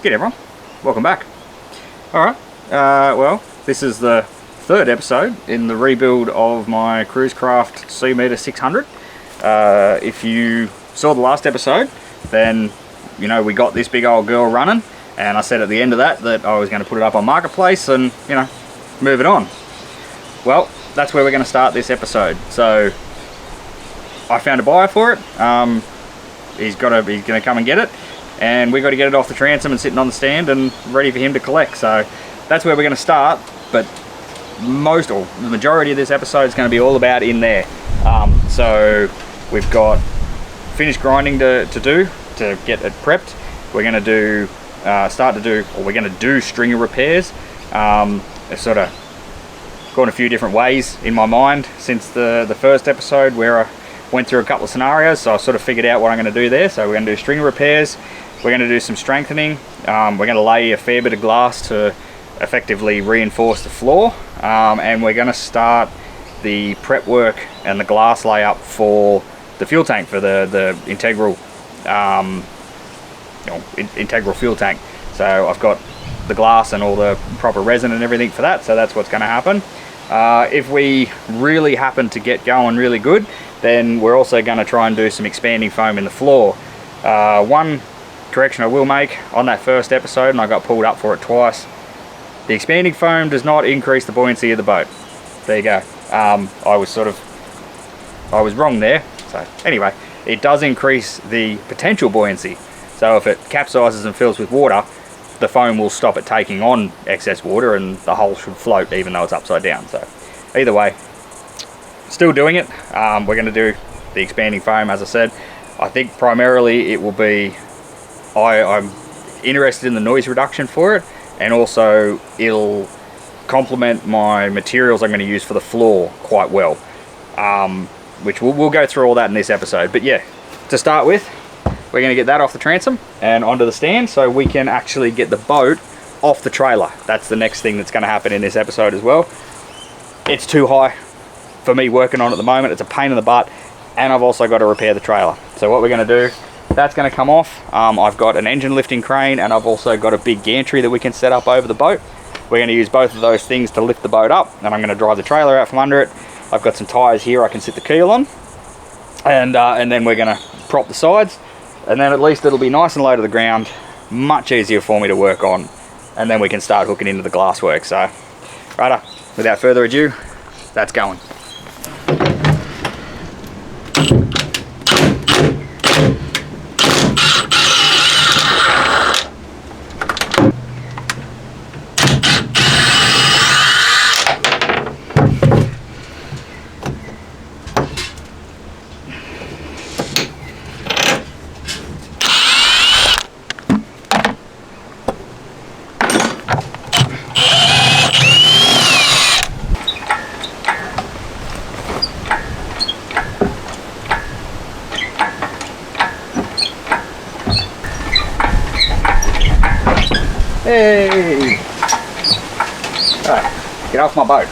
G'day everyone, welcome back. Alright, well, this is the third episode in the rebuild of my cruise craft seameter 600. If you saw the last episode, then you know we got this big old girl running, and I said at the end of that I was going to put it up on Marketplace and, you know, move it on. Well, that's where we're going to start this episode. So I found a buyer for it. He's going to come and get it, and we got to get it off the transom and sitting on the stand and ready for him to collect. So that's where we're going to start, but the majority of this episode is going to be all about in there. So we've got finished grinding to do to get it prepped. We're going to do we're going to do stringer repairs. It's sort of gone a few different ways in my mind since the first episode, where I went through a couple of scenarios, so I sort of figured out what I'm going to do there. So we're going to do stringer repairs, we're going to do some strengthening, we're going to lay a fair bit of glass to effectively reinforce the floor, and we're going to start the prep work and the glass layup for the fuel tank, for the integral integral fuel tank. So I've got the glass and all the proper resin and everything for that, so that's what's going to happen. If we really happen to get going really good, then we're also going to try and do some expanding foam in the floor. One correction I will make on that first episode, and I got pulled up for it twice: the expanding foam does not increase the buoyancy of the boat. There you go. I was wrong there. So anyway, it does increase the potential buoyancy. So if it capsizes and fills with water, the foam will stop it taking on excess water, and the hull should float even though it's upside down. So either way, still doing it. We're going to do the expanding foam, as I said. I think primarily it will be, I'm interested in the noise reduction for it, and also it'll complement my materials I'm going to use for the floor quite well, which we'll go through all that in this episode. But yeah, to start with, we're going to get that off the transom and onto the stand so we can actually get the boat off the trailer. That's the next thing that's going to happen in this episode as well. It's too high for me working on at the moment. It's a pain in the butt, and I've also got to repair the trailer. So what we're going to do, that's going to come off. I've got an engine lifting crane, and I've also got a big gantry that we can set up over the boat. We're going to use both of those things to lift the boat up, and I'm going to drive the trailer out from under it. I've got some tyres here I can sit the keel on, and then we're going to prop the sides, and then at least it'll be nice and low to the ground, much easier for me to work on, and then we can start hooking into the glass work. So righto, without further ado, that's going. Hey! Alright, get off my boat.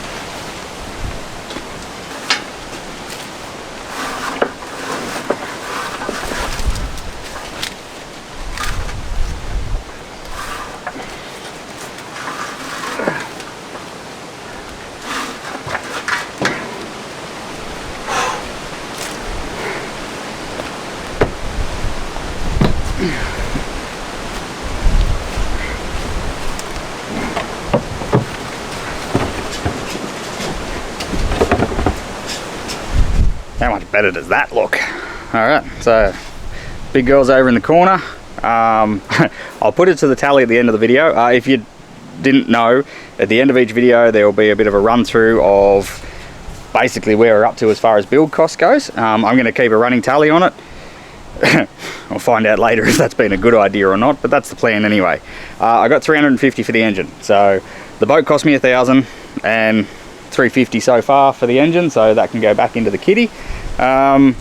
How much better does that look? Alright, so big girl's over in the corner. I'll put it to the tally at the end of the video. If you didn't know, at the end of each video there will be a bit of a run through of basically where we're up to as far as build cost goes. I'm going to keep a running tally on it. I'll find out later if that's been a good idea or not, but that's the plan anyway. I got 350 for the engine, so the boat cost me 1,000 and 350 so far for the engine, so that can go back into the kitty. And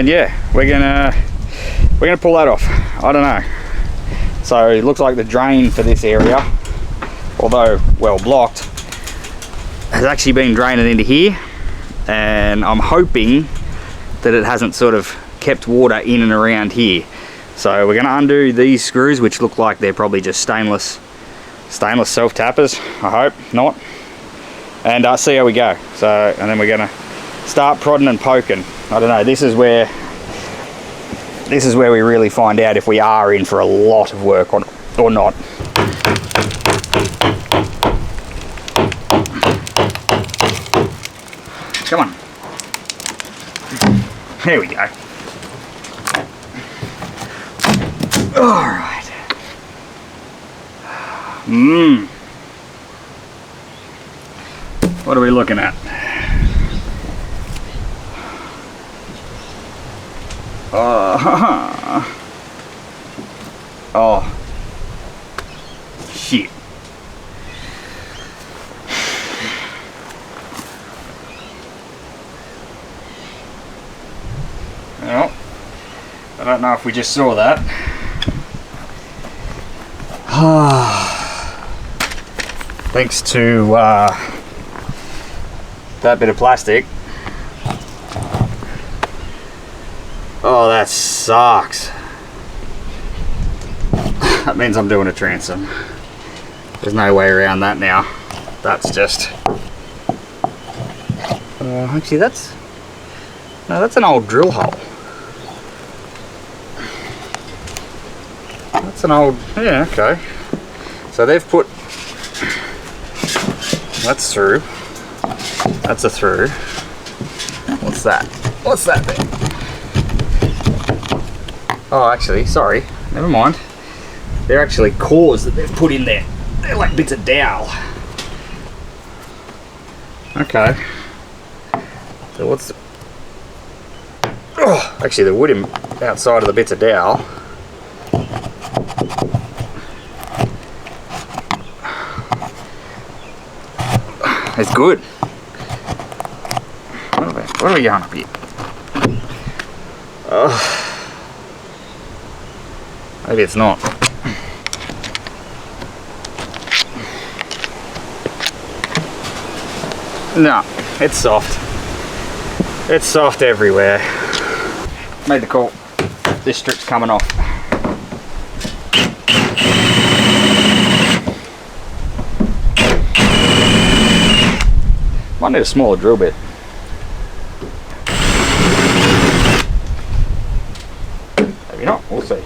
yeah, we're gonna pull that off. I don't know. So it looks like the drain for this area, although well blocked, has actually been draining into here, and I'm hoping that it hasn't sort of kept water in and around here. So we're going to undo these screws, which look like they're probably just stainless self tappers. I hope not. And see how we go. So, and then we're going to start prodding and poking. I don't know, this is where we really find out if we are in for a lot of work or not. Come on. There we go. All right. What are we looking at? Oh. Shit. Well, I don't know if we just saw that. Thanks to that bit of plastic. Oh, that sucks. That means I'm doing a transom. There's no way around that now. That's just... actually, that's an old drill hole. That's an old... yeah, okay. So they've put... that's through. That's a through. What's that? What's that then? Oh, actually, sorry. Never mind. They're actually cores that they've put in there. They're like bits of dowel. Okay. So what's... oh, actually the wood outside of the bits of dowel. It's good. What are we going up here? Oh. Maybe it's not. No, it's soft. It's soft everywhere. Made the call. This strip's coming off. Might need a smaller drill bit. Maybe not, we'll see.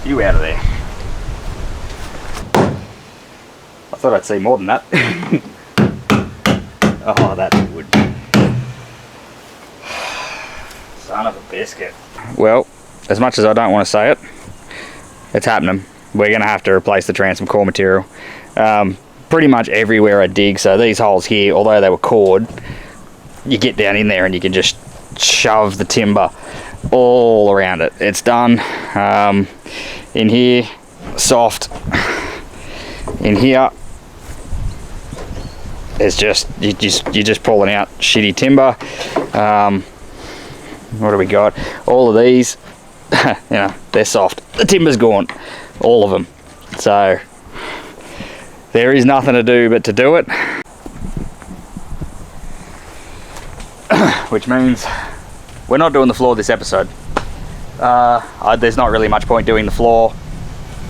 You out of there. I thought I'd see more than that. Oh, that's wood. Son of a biscuit. Well, as much as I don't want to say it, it's happening. We're going to have to replace the transom core material. Pretty much everywhere I dig, so these holes here, although they were cored, you get down in there and you can just shove the timber all around it. It's done. In here, soft. In here, it's just you're just pulling out shitty timber. What do we got? All of these, you know, they're soft. The timber's gone, all of them. So there is nothing to do but to do it, which means we're not doing the floor this episode. There's not really much point doing the floor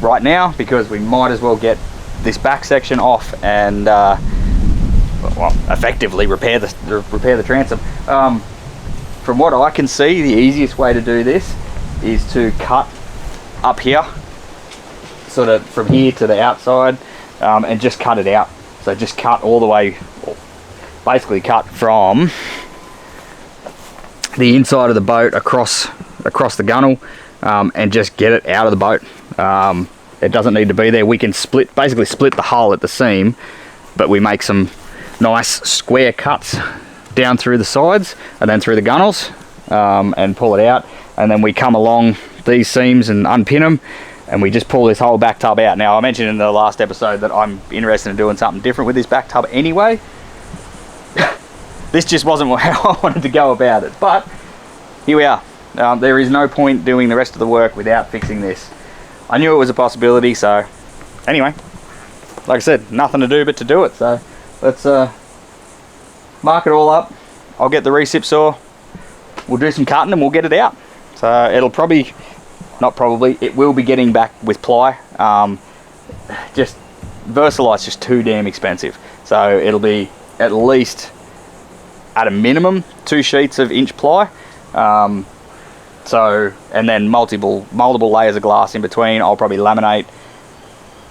right now because we might as well get this back section off and well, effectively repair the transom. From what I can see, the easiest way to do this is to cut up here, sort of from here to the outside, and just cut it out. So just cut all the way, basically cut from the inside of the boat across the gunnel, and just get it out of the boat. It doesn't need to be there. We can basically split the hull at the seam, but we make some nice square cuts down through the sides and then through the gunnels, and pull it out, and then we come along these seams and unpin them, and we just pull this whole back tub out. Now, I mentioned in the last episode that I'm interested in doing something different with this back tub anyway. This just wasn't how I wanted to go about it, but here we are. There is no point doing the rest of the work without fixing this. I knew it was a possibility, so anyway, like I said, nothing to do but to do it. So let's mark it all up. I'll get the recip saw, we'll do some cutting and we'll get it out. So it'll probably, not probably, it will be getting back with ply. Just Versalite's just too damn expensive. So it'll be at least, at a minimum, 2 sheets of inch ply. So, and then multiple layers of glass in between. I'll probably laminate.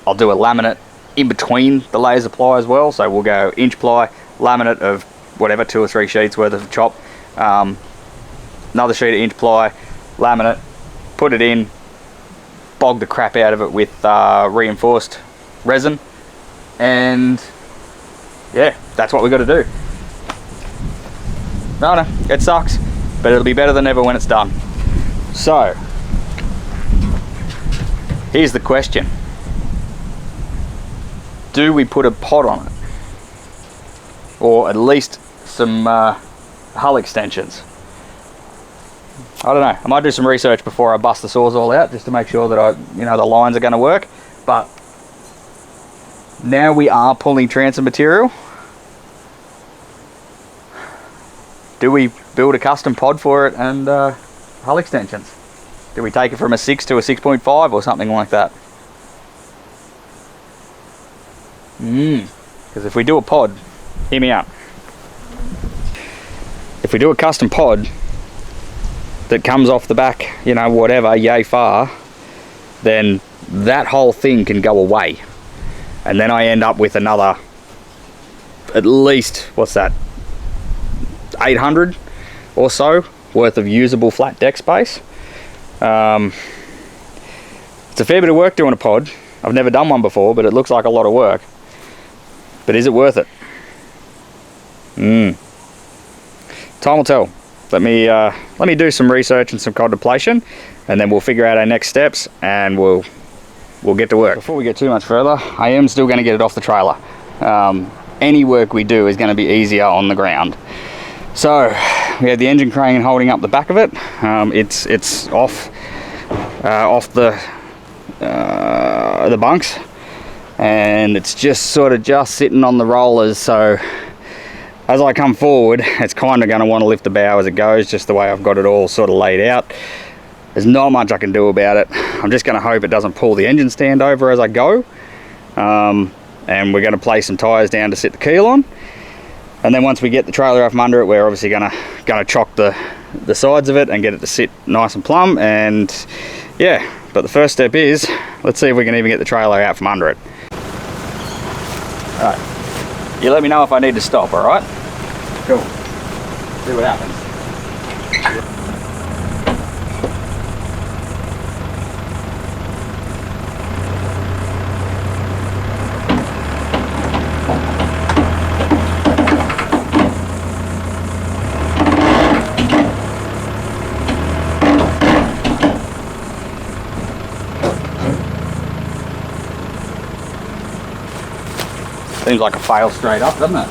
I'll do a laminate in between the layers of ply as well. So we'll go inch ply, laminate of whatever, 2 or 3 sheets worth of chop. Another sheet of inch ply, laminate, put it in, bog the crap out of it with reinforced resin, and yeah, that's what we got to do. No, it sucks, but it'll be better than ever when it's done. So, here's the question. Do we put a pod on it? Or at least some hull extensions? I don't know. I might do some research before I bust the saws all out, just to make sure that the lines are going to work. But now we are pulling transom material. Do we build a custom pod for it and hull extensions? Do we take it from a 6 to a 6.5 or something like that? Because if we do a pod, hear me out. If we do a custom pod that comes off the back, whatever, yay far, then that whole thing can go away. And then I end up with another, at least, what's that, 800 or so worth of usable flat deck space. It's a fair bit of work doing a pod. I've never done one before, but it looks like a lot of work. But is it worth it? Time will tell. Let me do some research and some contemplation, and then we'll figure out our next steps, and we'll get to work. Before we get too much further, I am still going to get it off the trailer. Any work we do is going to be easier on the ground. So we have the engine crane holding up the back of it. It's off the bunks, and it's just sort of sitting on the rollers. So as I come forward, it's kind of going to want to lift the bow as it goes, just the way I've got it all sort of laid out. There's not much I can do about it. I'm just going to hope it doesn't pull the engine stand over as I go. And we're going to place some tyres down to sit the keel on. And then once we get the trailer out from under it, we're obviously going to chock the sides of it and get it to sit nice and plumb. And yeah, but the first step is, let's see if we can even get the trailer out from under it. Alright, you let me know if I need to stop, alright? Cool. See what happens. Seems like a fail straight up, doesn't it?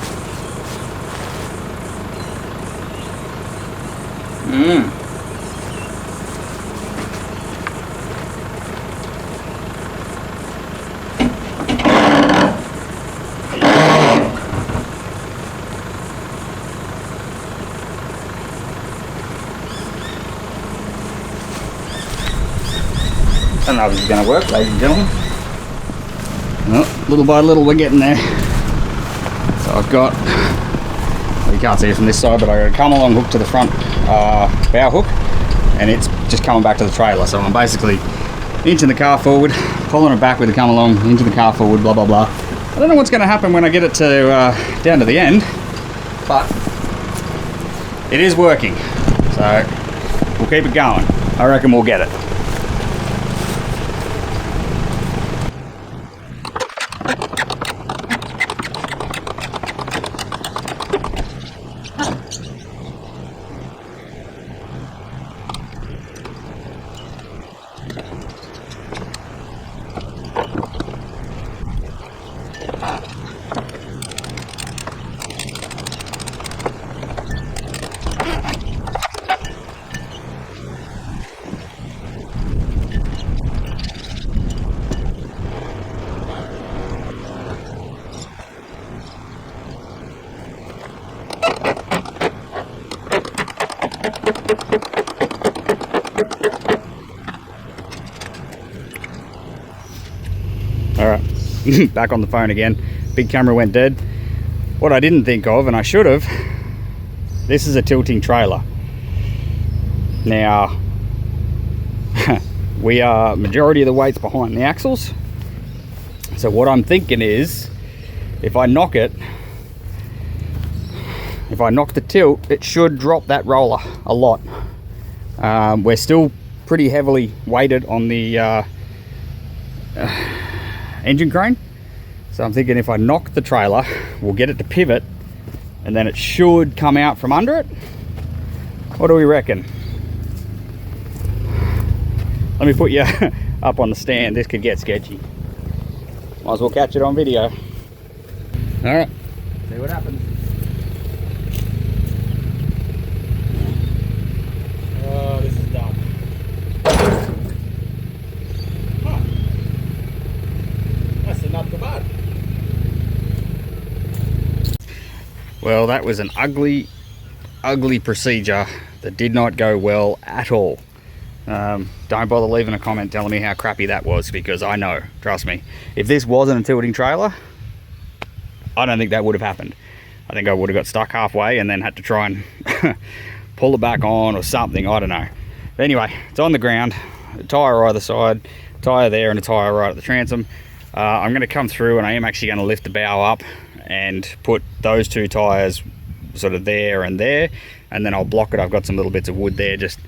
I don't know if this is going to work, ladies and gentlemen. Well, little by little we're getting there. So I've got, well, you can't see it from this side, but I got a come along hook to the front bow hook, and it's just coming back to the trailer. So I'm basically inching the car forward, pulling it back with the come along, inching the car forward, blah blah blah. I don't know what's going to happen when I get it to down to the end, but it is working. So we'll keep it going. I reckon we'll get it. All right, back on the phone again. Big camera went dead. What I didn't think of, and I should have, this is a tilting trailer. Now, we are majority of the weight's behind the axles. So what I'm thinking is, if I knock the tilt, it should drop that roller a lot. We're still pretty heavily weighted on the engine crane. So I'm thinking if I knock the trailer, we'll get it to pivot and then it should come out from under it. What do we reckon? Let me put you up on the stand. This could get sketchy. Might as well catch it on video. All right, see what happens. Oh, this is dumb. Huh. That's not too bad. Well, that was an ugly procedure that did not go well at all. Don't bother leaving a comment telling me how crappy that was, because I know, trust me, if this wasn't a tilting trailer, I don't think that would have happened. I think I would have got stuck halfway and then had to try and pull it back on or something, I don't know. But anyway, it's on the ground, a tyre either side, tyre there and a tyre right at the transom. I'm going to come through and I am actually going to lift the bow up and put those two tyres sort of there and there, and then I'll block it. I've got some little bits of wood there just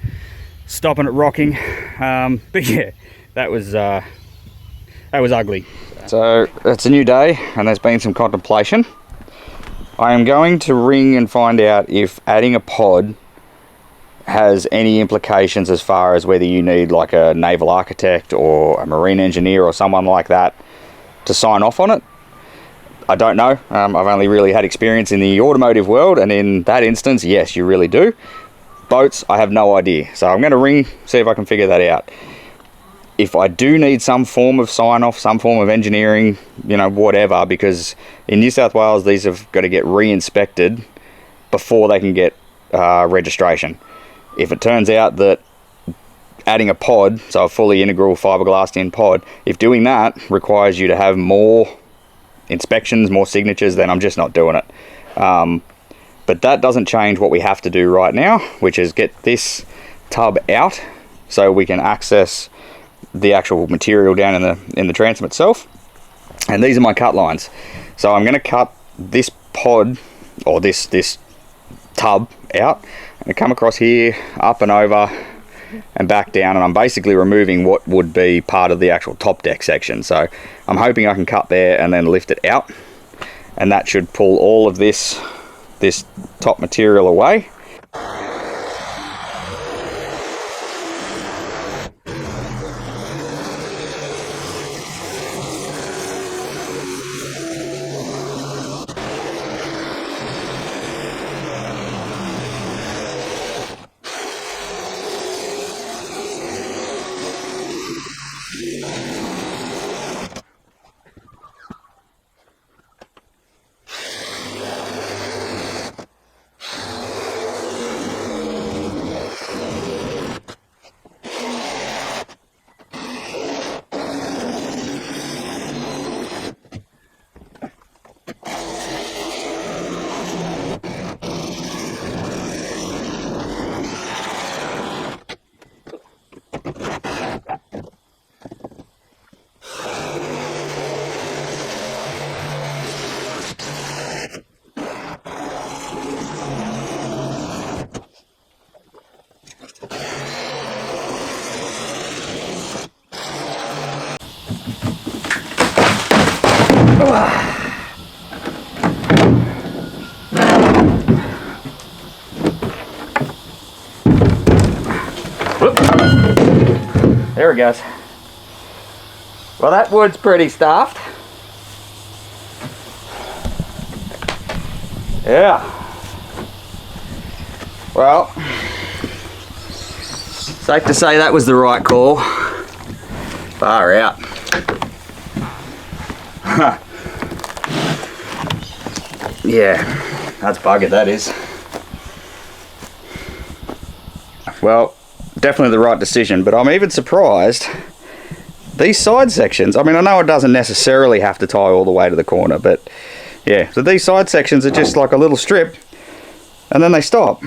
stopping it rocking. But yeah, that was ugly. So it's a new day and there's been some contemplation. I am going to ring and find out if adding a pod has any implications as far as whether you need like a naval architect or a marine engineer or someone like that to sign off on it. I don't know. I've only really had experience in the automotive world, and in that instance, yes, you really do. Boats, I have no idea. So I'm going to ring, see if I can figure that out. If I do need some form of sign-off, some form of engineering, you know, whatever, because in New South Wales, these have got to get re-inspected before they can get registration. If it turns out that adding a pod, so a fully integral fiberglassed in pod, if doing that requires you to have more inspections, more signatures, then I'm just not doing it. But that doesn't change what we have to do right now, which is get this tub out so we can access the actual material down in the transom itself. And these are my cut lines. So I'm going to cut this pod, or this tub out, and come across here, up and over and back down, and I'm basically removing what would be part of the actual top deck section. So I'm hoping I can cut there and then lift it out, and that should pull all of this top material away. There it goes. Well, that wood's pretty stuffed. Yeah. Well, safe to say that was the right call. Far out. Yeah, that's buggered, that is. Well, definitely the right decision, but I'm even surprised these side sections, I mean, I know it doesn't necessarily have to tie all the way to the corner, but yeah, so these side sections are just like a little strip and then they stop.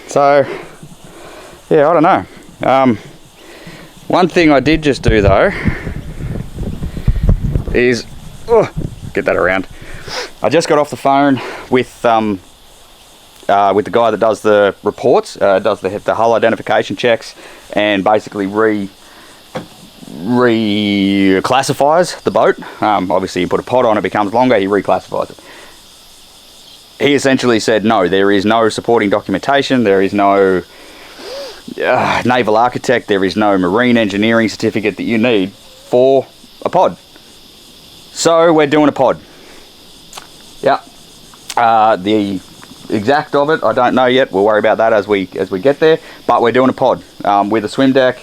So yeah, I don't know. One thing I did just do though is, get that around. I just got off the phone with the guy that does the reports, does the hull identification checks, and basically reclassifies the boat. Obviously you put a pod on, it becomes longer, he reclassifies it. He essentially said no, there is no supporting documentation, there is no naval architect, there is no marine engineering certificate that you need for a pod. So we're doing a pod. Yeah. The exact of it I don't know yet, we'll worry about that as we get there, but we're doing a pod with a swim deck,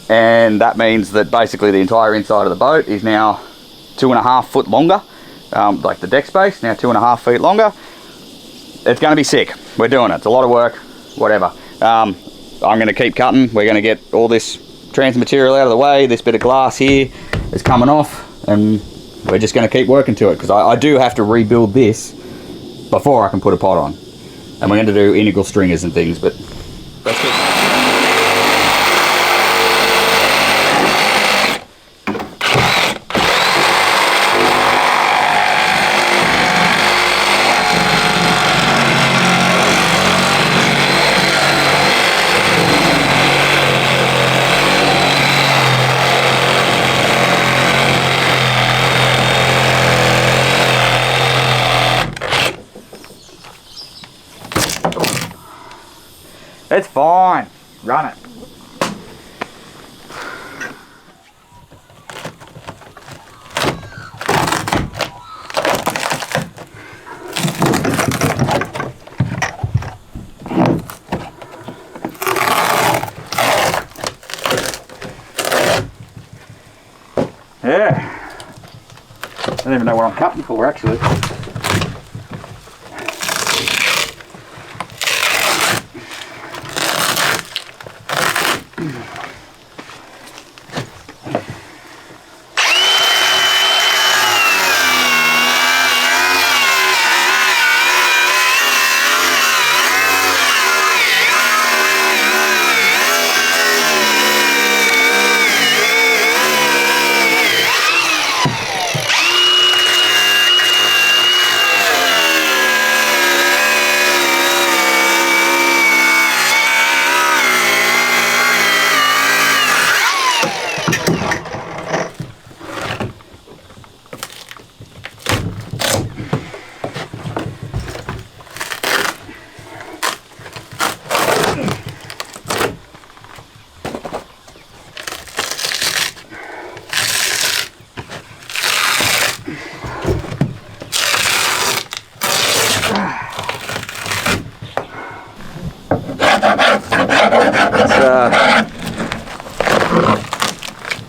and that means that basically the entire inside of the boat is now 2.5 foot longer, like the deck space now 2.5 feet longer. It's going to be sick. We're doing it. It's a lot of work, whatever. I'm going to keep cutting. We're going to get all this trans material out of the way. This bit of glass here is coming off, and we're just going to keep working to it, because I do have to rebuild this before I can put a pod on. And we're going to do integral stringers and things, but that's good. It's fine. Run it. Yeah. I don't even know what I'm cutting for, actually.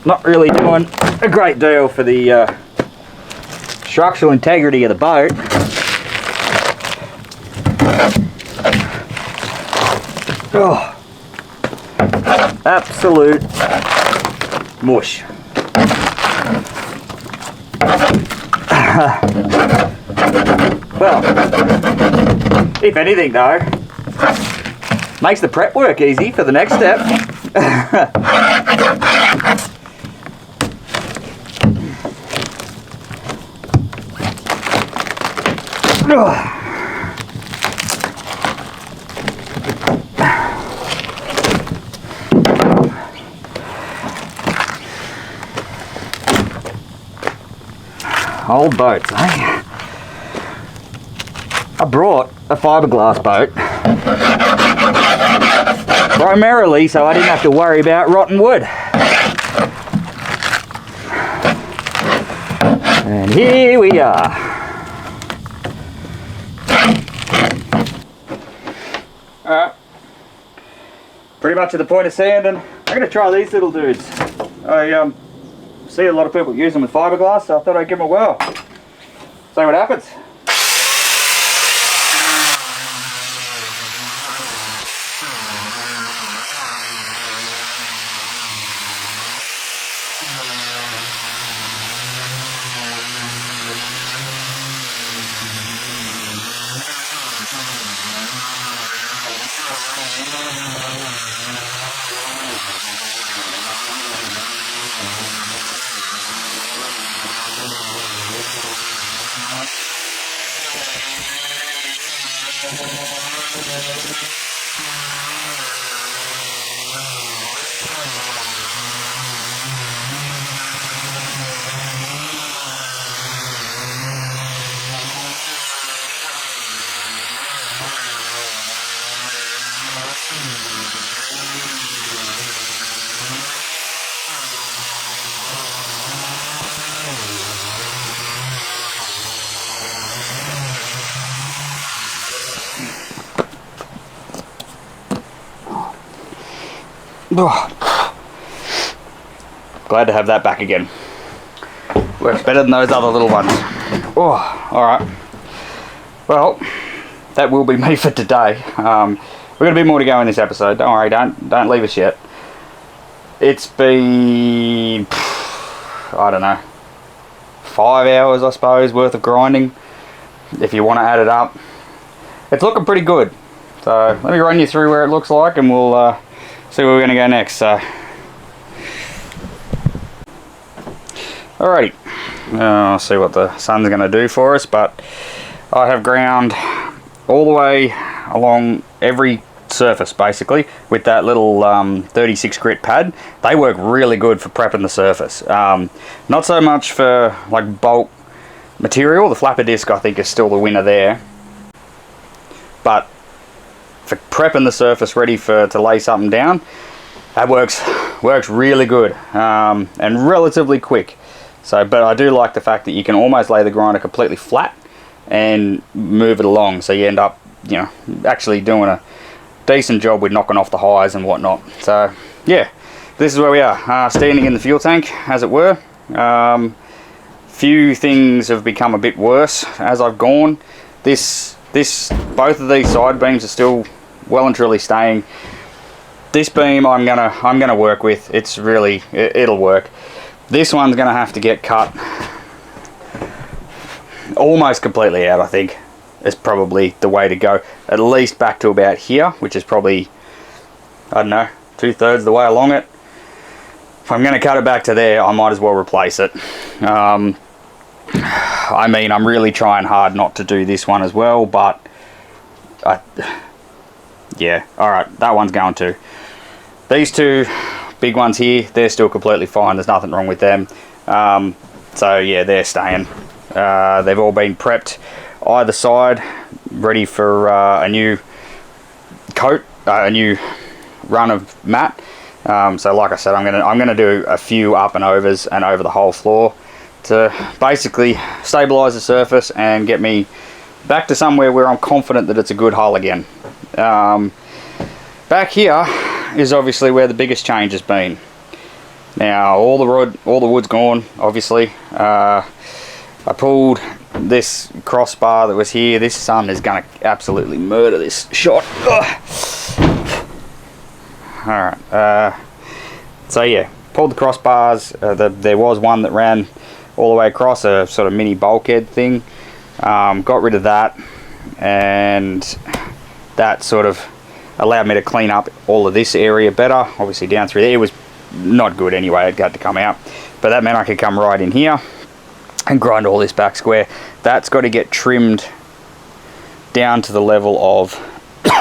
Not really doing a great deal for the structural integrity of the boat. Oh, absolute mush. Well, if anything though, makes the prep work easy for the next step. Old boats, eh? I brought a fiberglass boat primarily so I didn't have to worry about rotten wood. And here we are. Alright, pretty much at the point of sanding. I'm going to try these little dudes. I see a lot of people use them with fiberglass, so I thought I'd give them a whirl. See what happens. Glad to have that back again. Works better than those other little ones. Oh, alright. Well, that will be me for today. We've got a bit more to go in this episode. Don't worry, don't leave us yet. It's been, I don't know, 5 hours I suppose worth of grinding, if you want to add it up. It's looking pretty good. So let me run you through where it looks like, and we'll see where we're going to go next. So, alrighty, I'll see what the sun's going to do for us, but I have ground all the way along every surface basically with that little 36 grit pad. They work really good for prepping the surface. Not so much for like bulk material. The flapper disc I think is still the winner there, but for prepping the surface ready to lay something down, that works really good, and relatively quick. So, but I do like the fact that you can almost lay the grinder completely flat and move it along, so you end up, you know, actually doing a decent job with knocking off the highs and whatnot. So yeah, this is where we are, standing in the fuel tank as it were. Few things have become a bit worse as I've gone. Both of these side beams are still well and truly staying. This beam I'm gonna work with. It's really, it'll work. This one's gonna have to get cut almost completely out, I think. Is probably the way to go. At least back to about here, which is probably, I don't know, 2/3 the way along it. If I'm going to cut it back to there, I might as well replace it. I mean, I'm really trying hard not to do this one as well, but yeah, alright, that one's going to. These two big ones here, they're still completely fine. There's nothing wrong with them. So yeah, they're staying. They've all been prepped either side, ready for a new coat, a new run of mat. So like I said, I'm gonna do a few up and overs and over the whole floor to basically stabilize the surface and get me back to somewhere where I'm confident that it's a good hull again. Back here is obviously where the biggest change has been. Now all the wood's gone, obviously. I pulled this crossbar that was here. This sun is gonna absolutely murder this shot. Alright, so yeah, pulled the crossbars. There was one that ran all the way across, a sort of mini bulkhead thing. Got rid of that, and that sort of allowed me to clean up all of this area better. Obviously down through there it was not good anyway, it had to come out, but that meant I could come right in here and grind all this back square. That's got to get trimmed down to the level of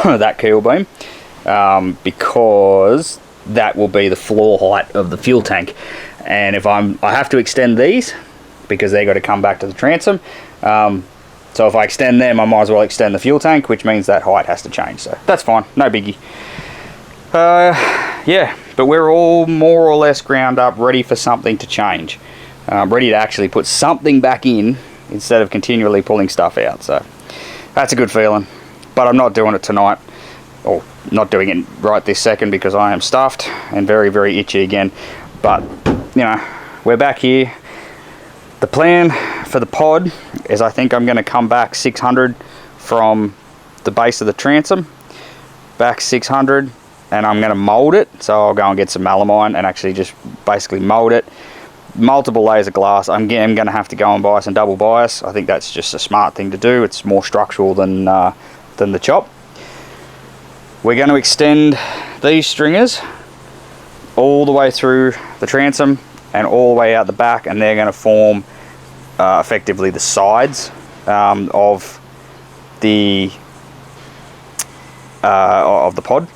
that keel beam, because that will be the floor height of the fuel tank. And if I have to extend these because they got to come back to the transom. So if I extend them, I might as well extend the fuel tank, which means that height has to change. So that's fine, no biggie. Yeah, but we're all more or less ground up, ready for something to change. Ready to actually put something back in instead of continually pulling stuff out. So that's a good feeling, but I'm not doing it tonight, or not doing it right this second, because I am stuffed and very, very itchy again. But you know, we're back here. The plan for the pod is I think I'm going to come back 600 from the base of the transom, back 600, and I'm going to mold it. So I'll go and get some melamine and actually just basically mold it. Multiple layers of glass. I'm going to have to go and buy some double bias. I think that's just a smart thing to do. It's more structural than the chop. We're going to extend these stringers all the way through the transom and all the way out the back, and they're going to form effectively the sides of the of the pod.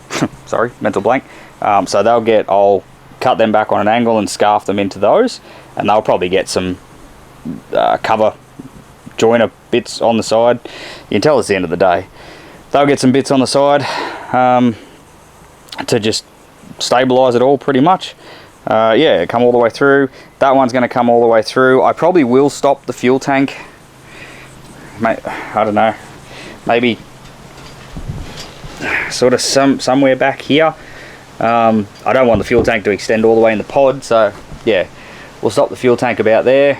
Sorry, mental blank. So I'll cut them back on an angle and scarf them into those, and they'll probably get some cover joiner bits on the side. You can tell it's the end of the day. They'll get some bits on the side to just stabilize it all pretty much. Yeah, come all the way through. That one's going to come all the way through. I probably will stop the fuel tank. I don't know, maybe sort of somewhere back here. I don't want the fuel tank to extend all the way in the pod, so yeah, we'll stop the fuel tank about there.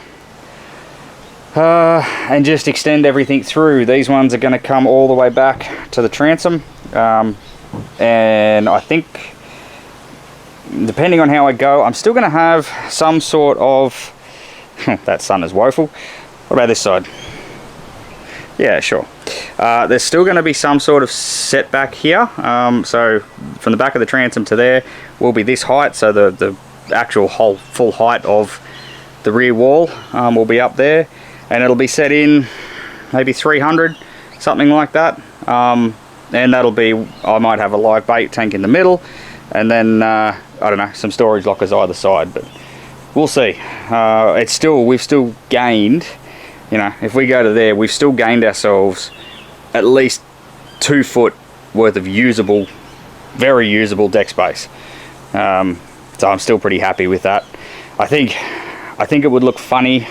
And just extend everything through. These ones are going to come all the way back to the transom, and I think, depending on how I go, I'm still going to have some sort of that sun is woeful. What about this side? Yeah, sure. There's still going to be some sort of setback here, so from the back of the transom to there will be this height, so the actual whole full height of the rear wall will be up there, and it'll be set in maybe 300, something like that. And that'll be, I might have a live bait tank in the middle, and then I don't know, some storage lockers either side, but we'll see. We've still gained, you know, if we go to there, we've still gained ourselves at least 2 foot worth of usable, very usable deck space. So I'm still pretty happy with that. I think it would look funny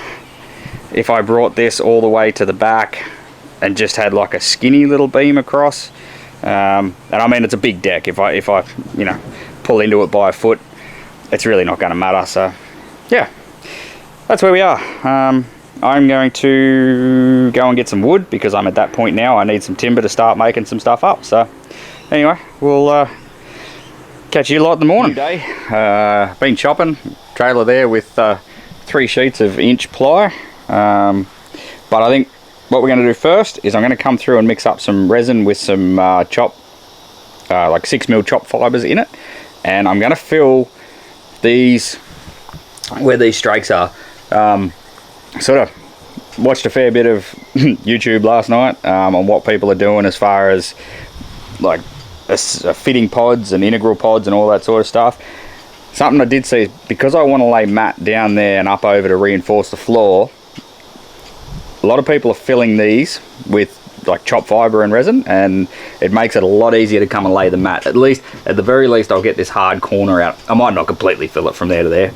if I brought this all the way to the back and just had like a skinny little beam across. And I mean, it's a big deck. If I you know, pull into it by a foot, it's really not going to matter. So yeah, that's where we are. I'm going to go and get some wood, because I'm at that point now. I need some timber to start making some stuff up. So anyway, we'll catch you lot in the morning. Day, been chopping, trailer there with 3 sheets of inch ply. But I think what we're going to do first is I'm going to come through and mix up some resin with some like 6mm chop fibers in it, and I'm going to fill these where these strakes are. Sort of watched a fair bit of YouTube last night on what people are doing as far as like fitting pods and integral pods and all that sort of stuff. Something I did see is, because I want to lay mat down there and up over to reinforce the floor, a lot of people are filling these with like chop fiber and resin, and it makes it a lot easier to come and lay the mat. At the very least, I'll get this hard corner out. I might not completely fill it from there to there.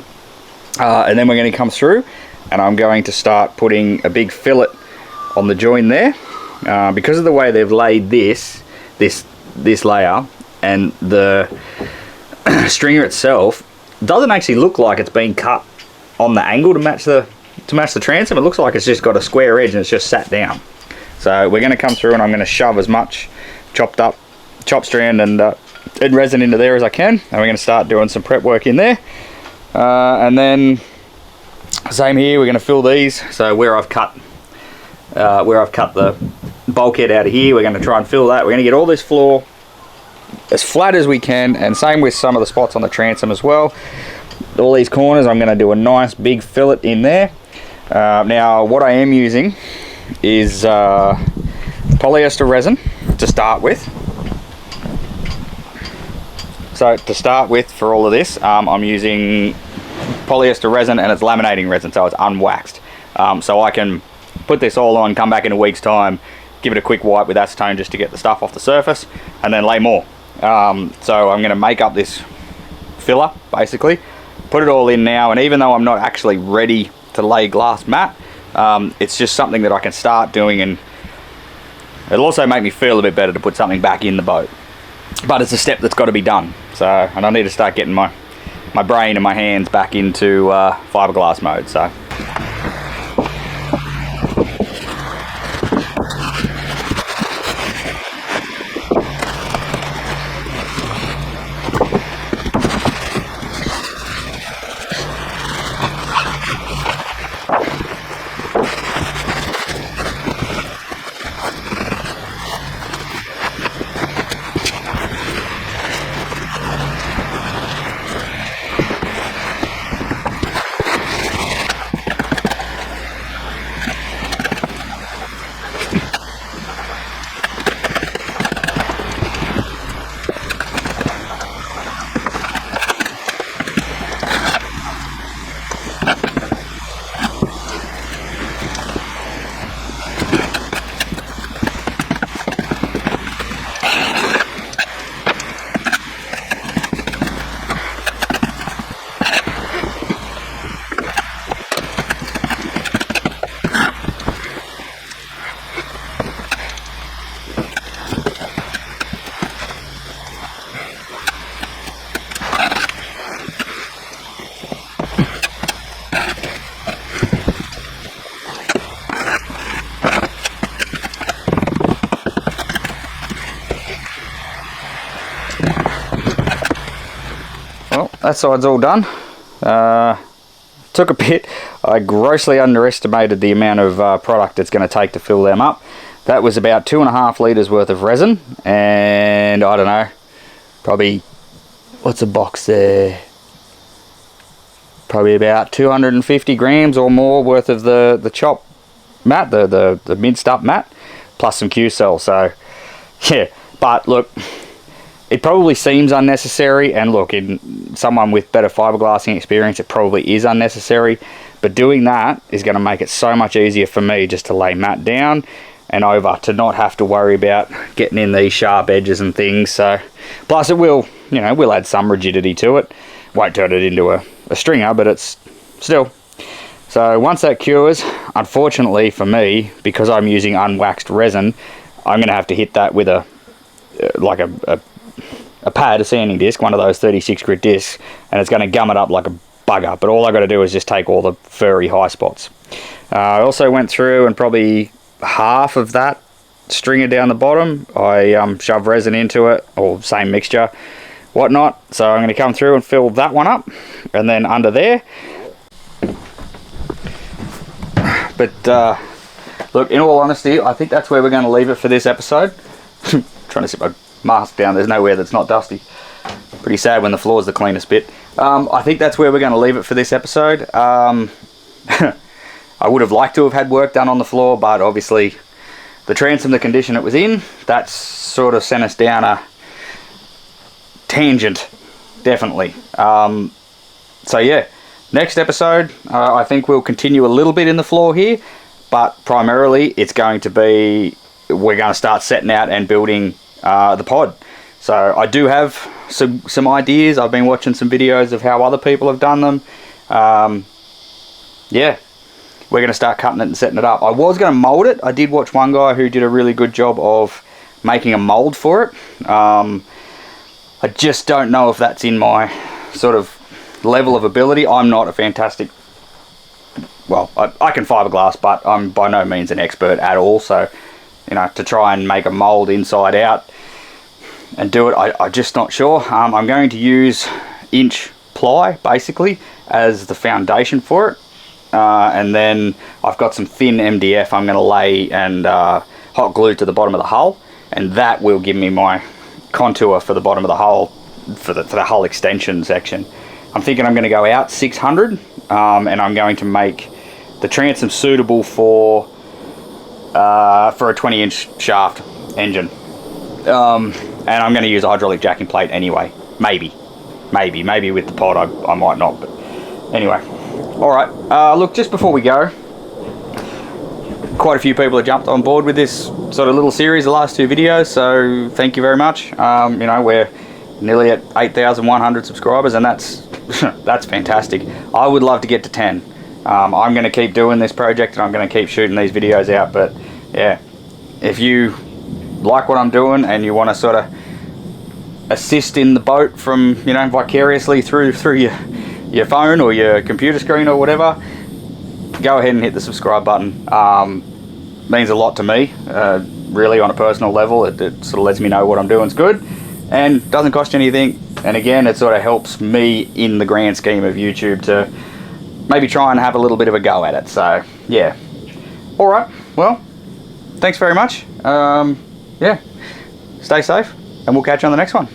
And then we're going to come through, and I'm going to start putting a big fillet on the join there. Because of the way they've laid this layer, and the stringer itself doesn't actually look like it's been cut on the angle to match the transom. It looks like it's just got a square edge and it's just sat down. So we're going to come through, and I'm going to shove as much chop strand and resin into there as I can, and we're going to start doing some prep work in there. And then same here, we're going to fill these. So where I've cut the bulkhead out of here, we're going to try and fill that. We're going to get all this floor as flat as we can, and same with some of the spots on the transom as well. All these corners, I'm going to do a nice big fillet in there. Now what I am using is polyester resin to start with. So to start with, for all of this, I'm using polyester resin, and it's laminating resin, so it's unwaxed. So I can put this all on, come back in a week's time, give it a quick wipe with acetone just to get the stuff off the surface, and then lay more. So I'm going to make up this filler, basically, put it all in now, and even though I'm not actually ready to lay glass mat, it's just something that I can start doing, and it'll also make me feel a bit better to put something back in the boat. But it's a step that's got to be done. So, and I need to start getting my brain and my hands back into fiberglass mode. So. that side's all done. Took a bit. I grossly underestimated the amount of product it's going to take to fill them up. That was about 2.5 litres worth of resin, and I don't know, probably, what's a box there? Probably about 250 grams or more worth of the chop mat, the minced up mat, plus some Q-cell. So yeah, but look, it probably seems unnecessary, and look, in someone with better fiberglassing experience, it probably is unnecessary, but doing that is going to make it so much easier for me just to lay mat down and over, to not have to worry about getting in these sharp edges and things. So plus it will, you know, will add some rigidity to it. Won't turn it into a stringer, but it's still. So once that cures, unfortunately for me, because I'm using unwaxed resin, I'm going to have to hit that with a pad, a sanding disc, one of those 36 grit discs, and it's going to gum it up like a bugger. But all I got to do is just take all the furry high spots. I also went through and probably half of that stringer down the bottom, I shoved resin into it, or same mixture, whatnot. So I'm going to come through and fill that one up, and then under there. But look, in all honesty, I think that's where we're going to leave it for this episode. Trying to sit my mask down, there's nowhere that's not dusty. Pretty sad when the floor's the cleanest bit. I think that's where we're going to leave it for this episode. I would have liked to have had work done on the floor, but obviously the transom, the condition it was in, that's sort of sent us down a tangent, definitely. So yeah, next episode, I think we'll continue a little bit in the floor here, but primarily it's going to be, we're going to start setting out and building the pod. So I do have some ideas. I've been watching some videos of how other people have done them. Yeah, we're going to start cutting it and setting it up. I was going to mold it. I did watch one guy who did a really good job of making a mold for it. I just don't know if that's in my sort of level of ability. I'm not a fantastic, well, I can fiberglass, but I'm by no means an expert at all. So, you know, to try and make a mold inside out and do it, I'm just not sure. I'm going to use inch ply basically as the foundation for it, and then I've got some thin MDF I'm going to lay and hot glue to the bottom of the hull, and that will give me my contour for the bottom of the hull, for the hull extension section. I'm thinking I'm going to go out 600, and I'm going to make the transom suitable for a 20-inch shaft engine, and I'm going to use a hydraulic jacking plate anyway. Maybe with the pod I might not, but anyway. Alright, look, just before we go, quite a few people have jumped on board with this sort of little series, the last 2 videos, so thank you very much. You know, we're nearly at 8,100 subscribers, and that's that's fantastic. I would love to get to 10. I'm going to keep doing this project, and I'm going to keep shooting these videos out. But yeah, if you like what I'm doing and you want to sort of assist in the boat from, you know, vicariously through your phone or your computer screen or whatever, go ahead and hit the subscribe button. Means a lot to me, really, on a personal level. It sort of lets me know what I'm doing is good and doesn't cost you anything. And again, it sort of helps me in the grand scheme of YouTube to maybe try and have a little bit of a go at it. So yeah, all right, well, thanks very much. Yeah, stay safe, and we'll catch you on the next one.